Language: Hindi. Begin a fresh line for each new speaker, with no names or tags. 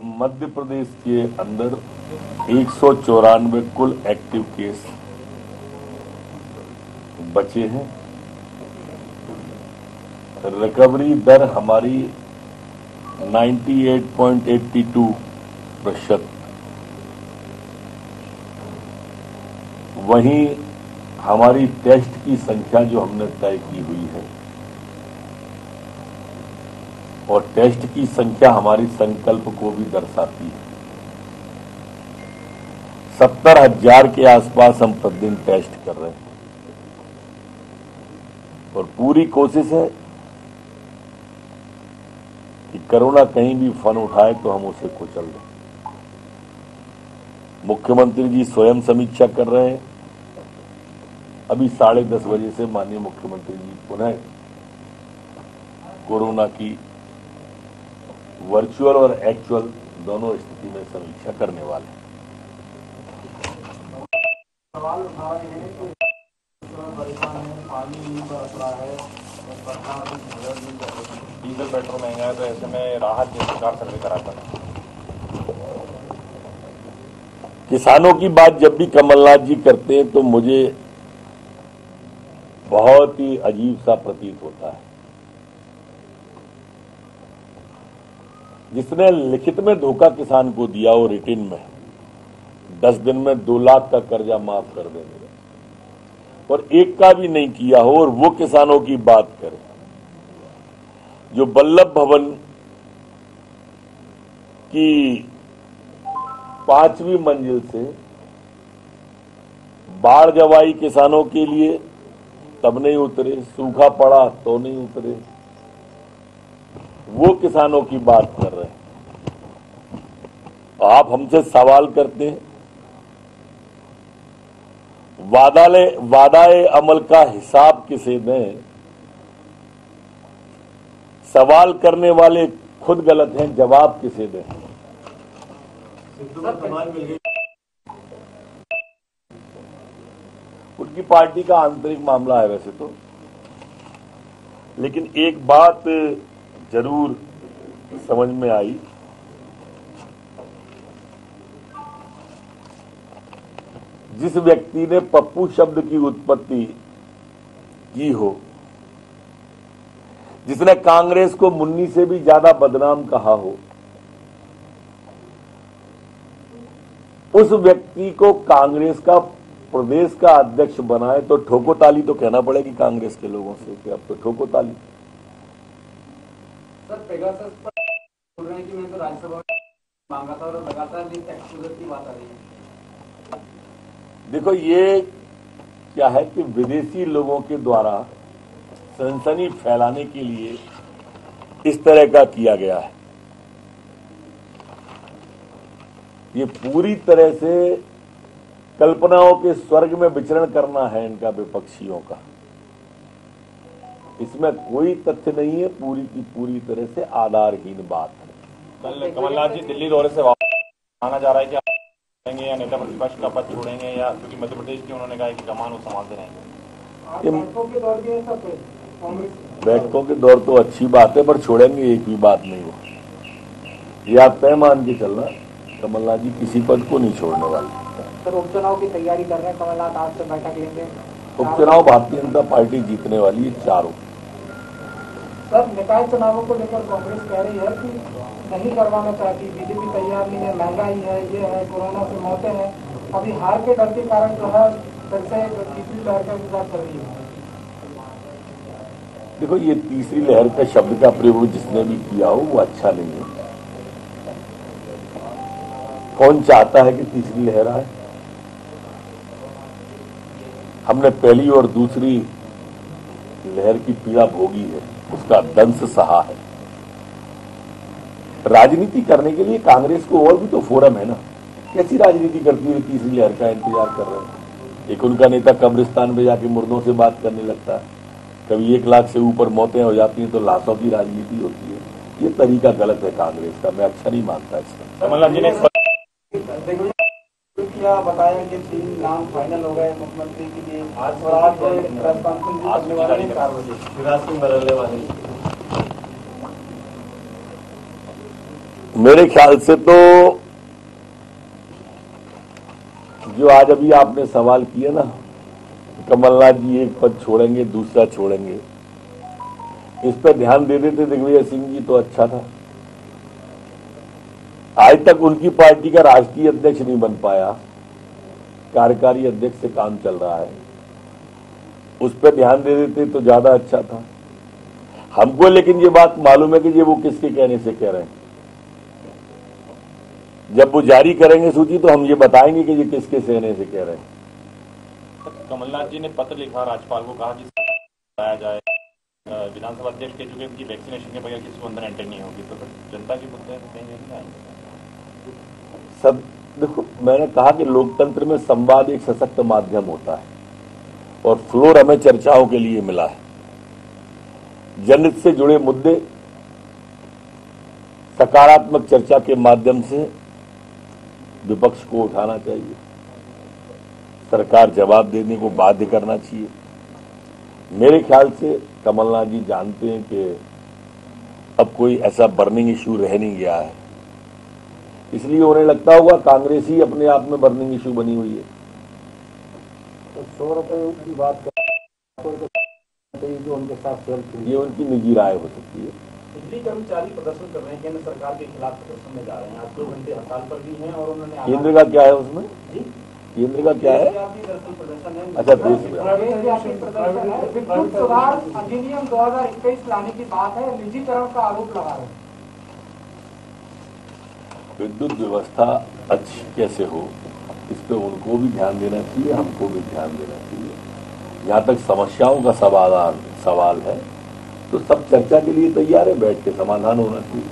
मध्य प्रदेश के अंदर 194 कुल एक्टिव केस बचे हैं। रिकवरी दर हमारी 98.82%। वहीं हमारी टेस्ट की संख्या जो हमने तय की हुई है और टेस्ट की संख्या हमारी संकल्प को भी दर्शाती है। 70,000 के आसपास हम प्रतिदिन टेस्ट कर रहे हैं और पूरी कोशिश है कि कोरोना कहीं भी फन उठाए तो हम उसे कुचल दें। मुख्यमंत्री जी स्वयं समीक्षा कर रहे हैं। अभी 10:30 बजे से माननीय मुख्यमंत्री जी पुनः कोरोना की वर्चुअल और एक्चुअल दोनों स्थिति में समीक्षा करने वाले हैं।
सवाल उठा रहे हैं कि परेशान है, पानी नहीं बरस रहा है, सरकार की मदद नहीं कर रही।
डीजल पेट्रोल महंगा है तो ऐसे में राहत की सरकार सर्वे कराता है।
किसानों की बात जब भी कमलनाथ जी करते हैं तो मुझे बहुत ही अजीब सा प्रतीत होता है। जिसने लिखित में धोखा किसान को दिया वो रिटिन में 10 दिन में 2 लाख का कर्जा माफ कर देंगे और एक का भी नहीं किया हो और वो किसानों की बात करे जो वल्लभ भवन की 5वीं मंजिल से बाढ़ जब आई किसानों के लिए तब नहीं उतरे, सूखा पड़ा तो नहीं उतरे, वो किसानों की बात कर रहे हैं। आप हमसे सवाल करते हैं वादाए अमल का हिसाब किसे दें। सवाल करने वाले खुद गलत हैं, जवाब किसे दें। उनकी पार्टी का आंतरिक मामला है वैसे तो, लेकिन एक बात जरूर समझ में आई। जिस व्यक्ति ने पप्पू शब्द की उत्पत्ति की हो, जिसने कांग्रेस को मुन्नी से भी ज्यादा बदनाम कहा हो, उस व्यक्ति को कांग्रेस का प्रदेश का अध्यक्ष बनाए तो ठोको ताली तो कहना पड़ेगी कांग्रेस के लोगों से कि अब तो ठोको ताली।
सर पेगासस पर बोल रहे हैं कि मैं तो राज्यसभा में मांगा था और लगातार लीक एक्सपोजर की बात आ रही है।
देखो ये क्या है कि विदेशी लोगों के द्वारा सनसनी फैलाने के लिए इस तरह का किया गया है। ये पूरी तरह से कल्पनाओं के स्वर्ग में विचरण करना है इनका विपक्षियों का। इसमें कोई तथ्य नहीं है, पूरी की पूरी तरह से आधारहीन बात है।
कल कमलनाथ जी दिल्ली दौरे से वापस आना जा रहा है, क्या रहेंगे या नेता प्रतिपक्ष का पद छोड़ेंगे, या क्योंकि मध्य प्रदेश की उन्होंने कहा कि कमान वो संभालते रहेंगे।
बैठकों के दौर तो अच्छी बात है पर छोड़ेंगे एक भी बात नहीं हो। ये आप तय मान के चलना, कमलनाथ जी किसी पद को नहीं छोड़ने वाले।
सर उपचुनाव की तैयारी कर रहे हैं कमलनाथ, आज से बैठक लेंगे।
उपचुनाव भारतीय जनता पार्टी जीतने वाली है चारों।
सर निकाय चुनावों को लेकर कांग्रेस कह रही है कि नहीं करवाना चाहती, बीजेपी तैयार नहीं है, महंगाई है, ये है, कोरोना से मौतें हैं, अभी हार के डर के कारण जो है फिर से तीसरी लहर का इंतजार कर रही है।
देखो ये तीसरी लहर का शब्द का प्रयोग जिसने भी किया हो वो अच्छा नहीं है। कौन चाहता है कि तीसरी लहर आए? हमने पहली और दूसरी लहर की पीड़ा भोगी है, उसका दंश सहा है। राजनीति करने के लिए कांग्रेस को और भी तो फोरम है ना। कैसी राजनीति करती है तीसरी लहर का इंतजार कर रहे हैं। एक उनका नेता कब्रिस्तान में जाके मुर्दों से बात करने लगता है, कभी 1 लाख से ऊपर मौतें हो जाती हैं तो लाशों की राजनीति होती है। ये तरीका गलत है कांग्रेस का, मैं अच्छा नहीं मानता इसका।
कमलनाथ जी ने
क्या बताया कि 3 नाम फाइनल हो गए मुख्यमंत्री के लिए, आज प्रेस कॉन्फ्रेंस करने वाले हैं 4 बजे, शिवराज सिंह बदलने वाले।
मेरे ख्याल से तो जो आज अभी आपने सवाल किया ना, कमलनाथ जी एक पद छोड़ेंगे दूसरा छोड़ेंगे, इस पर ध्यान दे देते दिग्विजय सिंह जी तो अच्छा था। आज तक उनकी पार्टी का राष्ट्रीय अध्यक्ष नहीं बन पाया, कार्यकारी अध्यक्ष से काम चल रहा है, उस पर ध्यान दे देते तो ज्यादा अच्छा था। हमको लेकिन ये बात मालूम है कि ये वो किसके कहने से कह रहे हैं। जब वो जारी करेंगे सूची तो हम ये बताएंगे कि ये किसके कहने से कह रहे हैं।
कमलनाथ जी ने पत्र लिखा राज्यपाल को, कहा कि बताया जाए विधानसभा अध्यक्ष के चुके कि वैक्सीनेशन के बगैर किसी को अंदर एंट्री नहीं होगी, तो फिर जनता के मुद्दे कहीं नहीं आएंगे।
सब देखो, मैंने कहा कि लोकतंत्र में संवाद एक सशक्त माध्यम होता है और फ्लोर हमें चर्चाओं के लिए मिला है। जनहित से जुड़े मुद्दे सकारात्मक चर्चा के माध्यम से विपक्ष को उठाना चाहिए, सरकार जवाब देने को बाध्य करना चाहिए। मेरे ख्याल से कमलनाथ जी जानते हैं कि अब कोई ऐसा बर्निंग इश्यू रह नहीं गया है, इसलिए उन्हें लगता होगा कांग्रेस ही अपने आप में बर्निंग इश्यू बनी हुई है।
तो 100 रुपए की बात जो उनके साथ
ये उनकी निजी राय हो सकती है।
बिजली कर्मचारी प्रदर्शन कर रहे हैं, केंद्र सरकार के खिलाफ प्रदर्शन में जा रहे हैं, आज 2 घंटे हड़ताल पर भी हैं और उन्होंने
केंद्र का क्या है उसमें? केंद्र का क्या है?
प्रदर्शन है।
अच्छा, देश
विद्युत सुधार अधिनियम 2021 लाने की बात है, निजीकरण का आरोप लगा रहे हैं।
विद्युत व्यवस्था अच्छी कैसे हो, इस पे उनको भी ध्यान देना चाहिए, हमको भी ध्यान देना चाहिए। जहां तक समस्याओं का सवाल है तो सब चर्चा के लिए तैयार है, बैठ के समाधान होना चाहिए।